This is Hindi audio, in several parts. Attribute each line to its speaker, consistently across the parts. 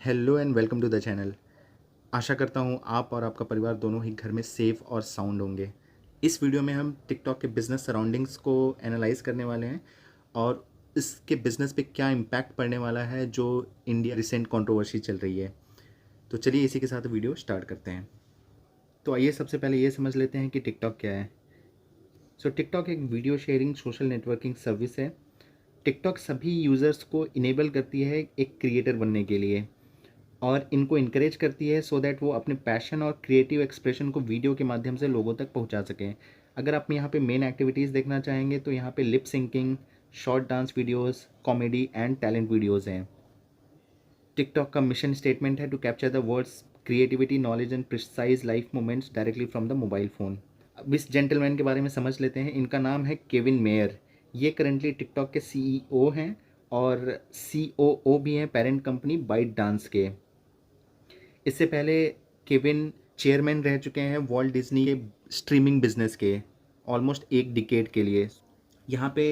Speaker 1: Hello and welcome to the channel. आशा करता हूँ आप और आपका परिवार दोनों ही घर में सेफ़ और साउंड होंगे। इस वीडियो में हम टिकटॉक के बिज़नेस सराउंडिंग्स को एनालाइज करने वाले हैं और इसके बिज़नेस पे क्या इम्पैक्ट पड़ने वाला है जो इंडिया रिसेंट कंट्रोवर्सी चल रही है। तो चलिए इसी के साथ वीडियो स्टार्ट करते हैं। तो आइए सबसे पहले ये समझ लेते हैं कि टिकटॉक क्या है। टिकटॉक एक video sharing social networking service है। टिकटॉक सभी यूज़र्स को इनेबल करती है एक क्रिएटर बनने के लिए और इनको इनकरेज करती है सो दैट वो अपने पैशन और क्रिएटिव एक्सप्रेशन को वीडियो के माध्यम से लोगों तक पहुंचा सकें। अगर आप यहाँ पे मेन एक्टिविटीज़ देखना चाहेंगे तो यहाँ पे lip syncing, short dance videos, comedy and talent videos हैं। टिकटॉक का मिशन स्टेटमेंट है to capture the world's creativity, knowledge and precise life moments directly from the mobile phone. अब इस जेंटलमैन के बारे में समझ लेते हैं। इनका नाम है केविन मेयर। ये करंटली टिकटॉक के सीईओ हैं और सीओओ भी हैं पेरेंट कंपनी बाइट डांस के। इससे पहले केविन चेयरमैन रह चुके हैं वॉल्ट डिज्नी के स्ट्रीमिंग बिजनेस के ऑलमोस्ट एक डिकेड के लिए। यहाँ पे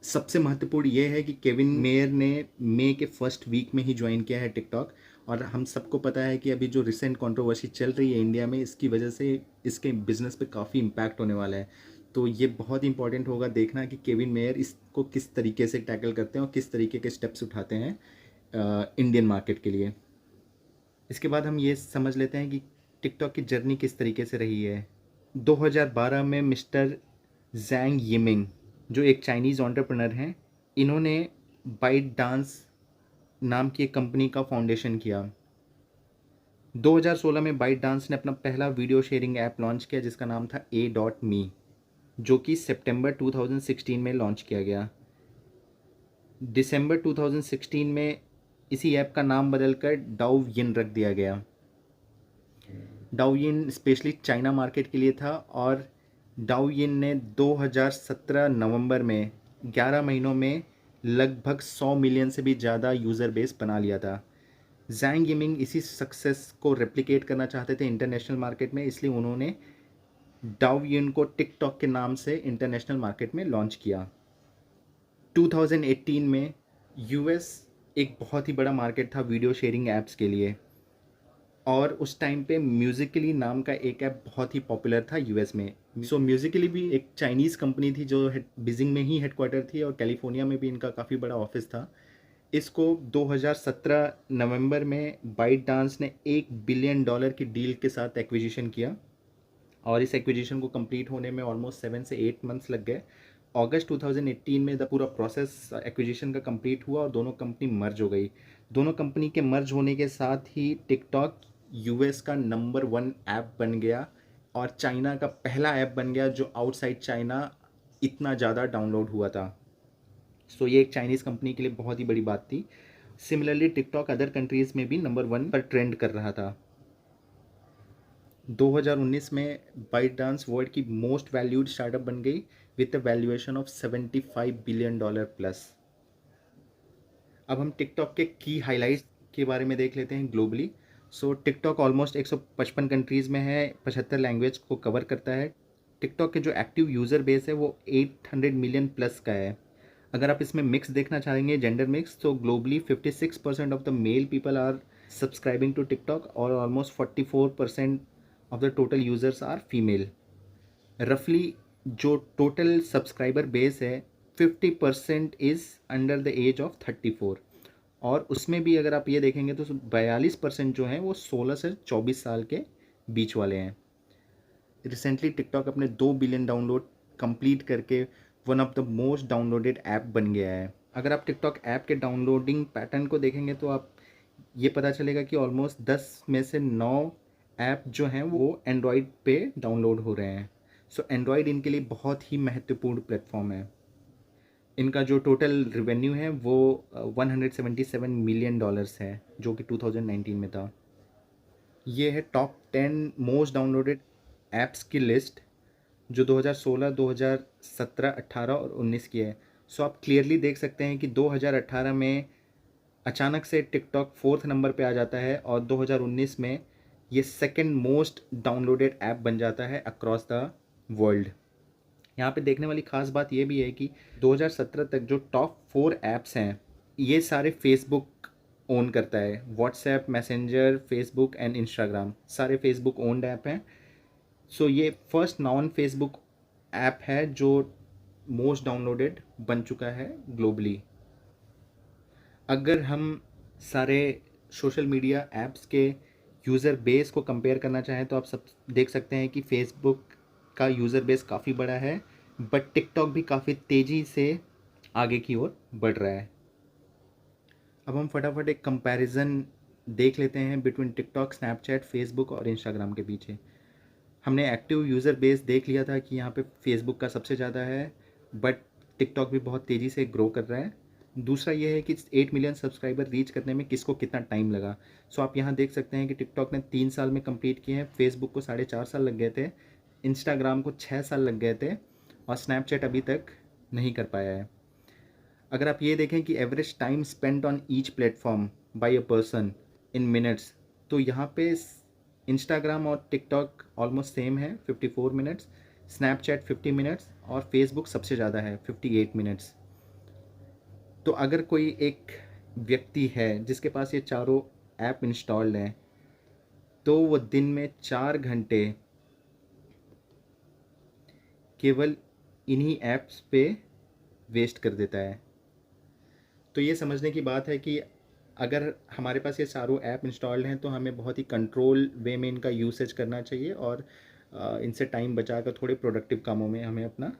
Speaker 1: सबसे महत्वपूर्ण ये है कि केविन मेयर ने मई के फर्स्ट वीक में ही ज्वाइन किया है टिकटॉक। और हम सबको पता है कि अभी जो रिसेंट कंट्रोवर्सी चल रही है इंडिया में, इसकी वजह से इसके बिज़नेस पे काफ़ी इम्पैक्ट होने वाला है। तो ये बहुत इंपॉर्टेंट होगा देखना कि केविन मेयर इसको किस तरीके से टैकल करते हैं और किस तरीके के स्टेप्स उठाते हैं इंडियन मार्केट के लिए। इसके बाद हम ये समझ लेते हैं कि टिकटॉक की जर्नी किस तरीके से रही है। 2012 में मिस्टर जैंग यिमिंग, जो एक चाइनीज़ एंटरप्रेन्योर हैं, इन्होंने बाइट डांस नाम की एक कंपनी का फाउंडेशन किया। 2016 में बाइट डांस ने अपना पहला वीडियो शेयरिंग ऐप लॉन्च किया जिसका नाम था A.me, जो कि सितंबर 2016 में लॉन्च किया गया। दिसंबर 2016 में इसी ऐप का नाम बदलकर डाउयिन रख दिया गया। डाउयिन स्पेशली चाइना मार्केट के लिए था और डाउयिन ने 2017 नवंबर में 11 महीनों में लगभग 100 मिलियन से भी ज़्यादा यूज़र बेस बना लिया था। जैंग यिमिंग इसी सक्सेस को रेप्लिकेट करना चाहते थे इंटरनेशनल मार्केट में, इसलिए उन्होंने डाउयिन को टिकटॉक के नाम से इंटरनेशनल मार्केट में लॉन्च किया। 2018 में यूएस एक बहुत ही बड़ा मार्केट था वीडियो शेयरिंग ऐप्स के लिए और उस टाइम पे म्यूज़िकली नाम का एक ऐप बहुत ही पॉपुलर था यूएस में। म्यूज़िकली भी एक चाइनीज़ कंपनी थी जो बीजिंग में ही हेडक्वार्टर थी और कैलिफोर्निया में भी इनका काफ़ी बड़ा ऑफिस था। इसको 2017 नवंबर में बाइट डांस ने $1 बिलियन की डील के साथ एक्विजिशन किया और इस एक्विजिशन को कंप्लीट होने में ऑलमोस्ट 7 से 8 मंथ्स लग गए। अगस्त 2018 में द पूरा प्रोसेस एक्विजिशन का कंप्लीट हुआ और दोनों कंपनी मर्ज हो गई। दोनों कंपनी के मर्ज होने के साथ ही टिकटॉक यूएस का नंबर 1 ऐप बन गया और चाइना का पहला ऐप बन गया जो आउटसाइड चाइना इतना ज़्यादा डाउनलोड हुआ था। ये एक चाइनीज़ कंपनी के लिए बहुत ही बड़ी बात थी। सिमिलरली टिकटॉक अदर कंट्रीज़ में भी नंबर 1 पर ट्रेंड कर रहा था। 2019 में बाइट डांस वर्ल्ड की मोस्ट वैल्यूड स्टार्टअप बन गई with a valuation of $75 billion plus. अब हम टिकटॉक के की हाइलाइट्स के बारे में देख लेते हैं ग्लोबली। टिकटॉक ऑलमोस्ट 155 कंट्रीज़ में है, 75 लैंग्वेज को कवर करता है। टिकटॉक के जो एक्टिव यूज़र बेस है वो 800 मिलियन प्लस का है। अगर आप इसमें मिक्स देखना चाहेंगे, जेंडर मिक्स, तो globally 56% of the male people are subscribing to TikTok और almost 44% of the total users are female. रफली जो टोटल सब्सक्राइबर बेस है 50% is under the age of 34 और उसमें भी अगर आप ये देखेंगे तो 42% जो हैं वो 16 से 24 साल के बीच वाले हैं। रिसेंटली टिकटॉक अपने 2 बिलियन डाउनलोड कंप्लीट करके one of the most downloaded app बन गया है। अगर आप टिकटॉक ऐप के डाउनलोडिंग पैटर्न को देखेंगे तो आप ये पता चलेगा कि ऑलमोस्ट 10 में से 9 ऐप जो हैं वो एंड्रॉयड पे डाउनलोड हो रहे हैं। एंड्रॉयड इनके लिए बहुत ही महत्वपूर्ण प्लेटफॉर्म है। इनका जो टोटल रिवेन्यू है वो $177 मिलियन है जो कि 2019 में था। ये है टॉप 10 मोस्ट डाउनलोडेड ऐप्स की लिस्ट जो 2016, 2017, 18 और 19 की है। आप क्लियरली देख सकते हैं कि 2018 में अचानक से टिकटॉक 4th नंबर पे आ जाता है और 2019 में ये सेकंड मोस्ट डाउनलोडेड ऐप बन जाता है अक्रॉस द वर्ल्ड। यहाँ पे देखने वाली खास बात ये भी है कि 2017 तक जो टॉप 4 ऐप्स हैं ये सारे फेसबुक ओन करता है। WhatsApp, messenger, Facebook and Instagram सारे फेसबुक ओन्ड ऐप हैं। सो ये फर्स्ट नॉन फेसबुक ऐप है जो मोस्ट डाउनलोडेड बन चुका है ग्लोबली। अगर हम सारे सोशल मीडिया ऐप्स के यूज़र बेस को कंपेयर करना चाहें तो आप सब देख सकते हैं कि फेसबुक का यूज़र बेस काफ़ी बड़ा है, बट टिकटॉक भी काफ़ी तेज़ी से आगे की ओर बढ़ रहा है। अब हम फटाफट एक कंपैरिजन देख लेते हैं बिटवीन टिकटॉक, स्नैपचैट, फेसबुक और इंस्टाग्राम के पीछे। हमने एक्टिव यूज़र बेस देख लिया था कि यहाँ पे फेसबुक का सबसे ज़्यादा है, बट टिकटॉक भी बहुत तेज़ी से ग्रो कर रहा है। दूसरा ये है कि 8 मिलियन सब्सक्राइबर रीच करने में किसको कितना टाइम लगा। सो आप यहाँ देख सकते हैं कि टिकटॉक ने 3 साल में कंप्लीट किए हैं, फेसबुक को 4.5 साल लग गए थे, इंस्टाग्राम को 6 साल लग गए थे और स्नैपचैट अभी तक नहीं कर पाया है। अगर आप ये देखें कि average time spent on each platform bye a person in minutes, तो यहाँ पे इंस्टाग्राम और टिकटॉक ऑलमोस्ट सेम है 54 मिनट्स, स्नैपचैट 50 मिनट्स और फेसबुक सबसे ज़्यादा है 58 मिनट्स। तो अगर कोई एक व्यक्ति है जिसके पास ये चारों ऐप इंस्टॉल्ड हैं तो वो दिन में 4 घंटे केवल इन्हीं ऐप्स पे वेस्ट कर देता है। तो ये समझने की बात है कि अगर हमारे पास ये चारों ऐप इंस्टॉल्ड हैं तो हमें बहुत ही कंट्रोल वे में इनका यूसेज करना चाहिए और इनसे टाइम बचाकर थोड़े प्रोडक्टिव कामों में हमें अपना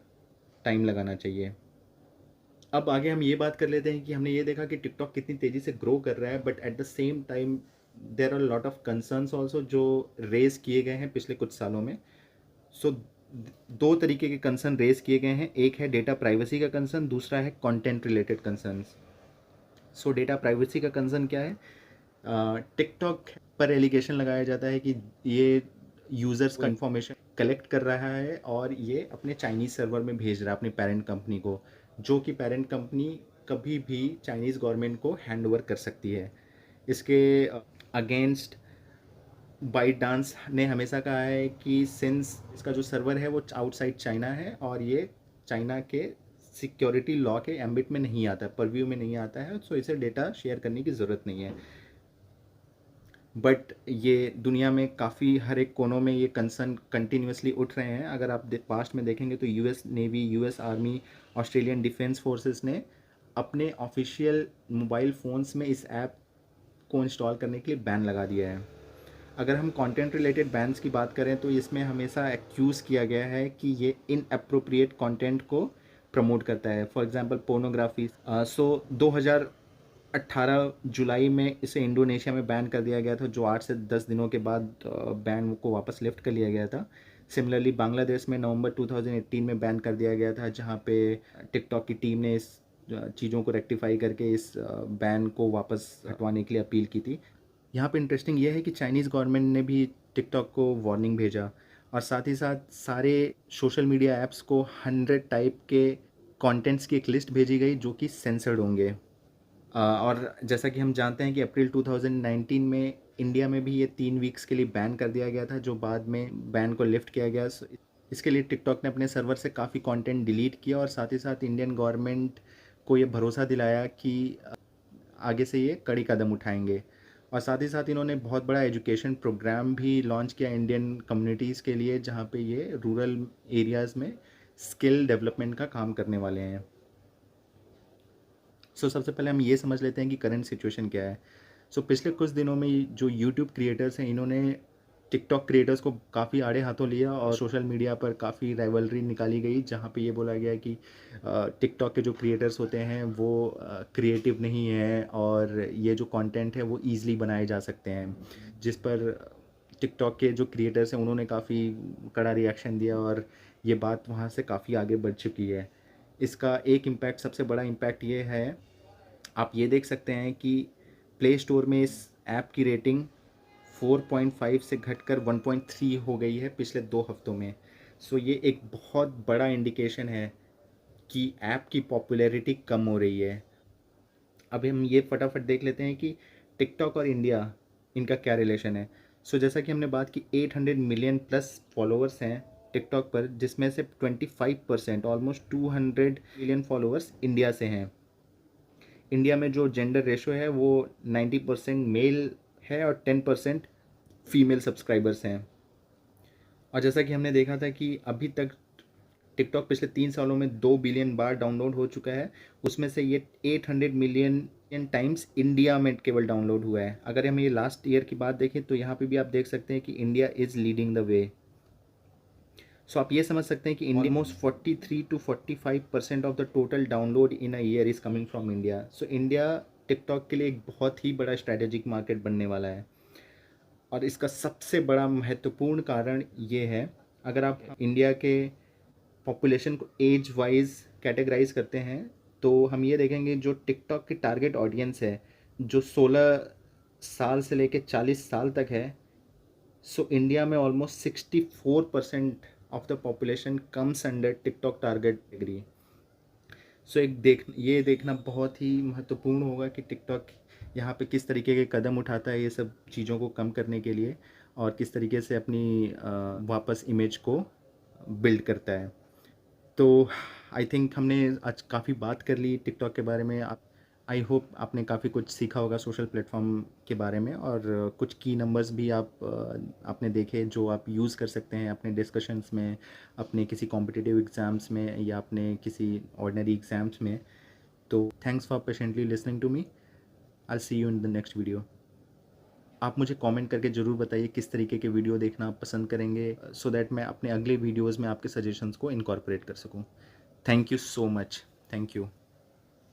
Speaker 1: टाइम लगाना चाहिए। अब आगे हम ये बात कर लेते हैं कि हमने ये देखा कि टिकटॉक कितनी तेज़ी से ग्रो कर रहा है, but at the same time there are lot of concerns also जो रेज किए गए हैं पिछले कुछ सालों में। सो दो तरीके के कंसर्न रेज किए गए हैं, एक है डेटा प्राइवेसी का कंसर्न, दूसरा है कंटेंट रिलेटेड कंसर्न्स। सो डेटा प्राइवेसी का कंसर्न क्या है? टिकटॉक पर एलिगेशन लगाया जाता है कि ये यूज़र्स का इंफॉर्मेशन कलेक्ट कर रहा है और ये अपने चाइनीज़ सर्वर में भेज रहा है अपनी पेरेंट कंपनी को, जो कि पेरेंट कंपनी कभी भी चाइनीज़ गवर्नमेंट को हैंड ओवर कर सकती है। इसके अगेंस्ट बाइट डांस ने हमेशा कहा है कि सिंस इसका जो सर्वर है वो आउटसाइड चाइना है और ये चाइना के सिक्योरिटी लॉ के एम्बिट में नहीं आता, परव्यू में नहीं आता है, सो इसे डेटा शेयर करने की ज़रूरत नहीं है। बट ये दुनिया में काफ़ी हर एक कोनों में ये कंसर्न कंटिन्यूसली उठ रहे हैं। अगर आप पास्ट में देखेंगे तो US navy, US army, Australian defence forces ने अपने ऑफिशियल मोबाइल फ़ोन्स में इस ऐप को इंस्टॉल करने के लिए बैन लगा दिया है। अगर हम कंटेंट रिलेटेड बैन्स की बात करें तो इसमें हमेशा एक्यूज़ किया गया है कि ये इनअप्रोप्रिएट कंटेंट को प्रमोट करता है, फॉर एग्जांपल पोर्नोग्राफी। सो 2018 जुलाई में इसे इंडोनेशिया में बैन कर दिया गया था, जो 8 से 10 दिनों के बाद बैन को वापस लिफ्ट कर लिया गया था। सिमिलरली बांग्लादेश में नवंबर 2018 में बैन कर दिया गया था, जहां पे टिकटॉक की टीम ने इस चीज़ों को रेक्टिफाई करके इस बैन को वापस हटवाने के लिए अपील की थी। यहाँ पे इंटरेस्टिंग ये है कि चाइनीज़ गवर्नमेंट ने भी टिकटॉक को वार्निंग भेजा और साथ ही साथ सारे सोशल मीडिया ऐप्स को 100 टाइप के कंटेंट्स की एक लिस्ट भेजी गई जो कि सेंसर्ड होंगे। और जैसा कि हम जानते हैं कि अप्रैल 2019 में इंडिया में भी ये 3 वीक्स के लिए बैन कर दिया गया था, जो बाद में बैन को लिफ्ट किया गया। इसके लिए टिकटॉक ने अपने सर्वर से काफ़ी कंटेंट डिलीट किया और साथ ही साथ इंडियन गवर्नमेंट को ये भरोसा दिलाया कि आगे से ये कड़ी कदम उठाएंगे। और साथ ही साथ इन्होंने बहुत बड़ा एजुकेशन प्रोग्राम भी लॉन्च किया इंडियन कम्युनिटीज़ के लिए, जहाँ पे ये रूरल एरियाज़ में स्किल डेवलपमेंट का काम करने वाले हैं। सबसे पहले हम ये समझ लेते हैं कि करंट सिचुएशन क्या है। पिछले कुछ दिनों में जो यूट्यूब क्रिएटर्स हैं, इन्होंने टिकटॉक क्रिएटर्स को काफ़ी आड़े हाथों लिया और सोशल मीडिया पर काफ़ी राइवलरी निकाली गई, जहाँ पे ये बोला गया कि टिकटॉक के जो क्रिएटर्स होते हैं वो क्रिएटिव नहीं है और ये जो कंटेंट है वो ईज़िली बनाए जा सकते हैं, जिस पर टिकटॉक के जो क्रिएटर्स हैं उन्होंने काफ़ी कड़ा रिएक्शन दिया और ये बात वहाँ से काफ़ी आगे बढ़ चुकी है। इसका एक इम्पैक्ट, सबसे बड़ा इम्पैक्ट ये है, आप ये देख सकते हैं कि प्ले स्टोर में इस ऐप की रेटिंग 4.5 से घटकर 1.3 हो गई है पिछले 2 हफ्तों में। ये एक बहुत बड़ा इंडिकेशन है कि ऐप की पॉपुलैरिटी कम हो रही है। अभी हम ये फटाफट देख लेते हैं कि टिकटॉक और इंडिया, इनका क्या रिलेशन है। जैसा कि हमने बात की 800 मिलियन प्लस फॉलोअर्स हैं टिकटॉक पर, जिसमें से 25% ऑलमोस्ट 200 मिलियन फॉलोअर्स इंडिया से हैं। इंडिया में जो जेंडर रेशो है वो 90% मेल है और 10% फीमेल सब्सक्राइबर्स हैं। और जैसा कि हमने देखा था कि अभी तक टिकटॉक पिछले 3 सालों में 2 बिलियन बार डाउनलोड हो चुका है, उसमें से ये 800 मिलियन टाइम्स इंडिया में केवल डाउनलोड हुआ है। अगर हम ये लास्ट ईयर की बात देखें तो यहाँ पे भी आप देख सकते हैं कि India is leading the way. So आप ये समझ सकते हैं कि India almost 43 to 45% of the total download in a year is coming from India. So India TikTok के लिए एक बहुत ही बड़ा स्ट्रैटेजिक मार्केट बनने वाला है। और इसका सबसे बड़ा महत्वपूर्ण कारण ये है, अगर आप इंडिया के पॉपुलेशन को एज वाइज कैटेगराइज करते हैं तो हम ये देखेंगे जो टिकटॉक की टारगेट ऑडियंस है जो 16 साल से लेकर 40 साल तक है। सो इंडिया में almost 64% of the population comes under TikTok target category. So ये देखना बहुत ही महत्वपूर्ण होगा कि टिकटॉक यहाँ पे किस तरीके के कदम उठाता है ये सब चीज़ों को कम करने के लिए, और किस तरीके से अपनी वापस इमेज को बिल्ड करता है। तो आई थिंक हमने आज काफ़ी बात कर ली टिकटॉक के बारे में। आई होप आपने काफ़ी कुछ सीखा होगा सोशल प्लेटफॉर्म के बारे में, और कुछ की नंबर्स भी आपने देखे जो आप यूज़ कर सकते हैं अपने डिस्कशंस में, अपने किसी कॉम्पिटिटिव एग्ज़ाम्स में या अपने किसी ऑर्डिनरी एग्ज़ाम्स में। तो thanks for patiently listening to me. I see you in the next video. आप मुझे कमेंट करके ज़रूर बताइए किस तरीके के वीडियो देखना आप पसंद करेंगे, सो दैट मैं अपने अगले वीडियोज़ में आपके सजेशंस को इनकॉर्पोरेट कर सकूँ। Thank you so much. Thank you.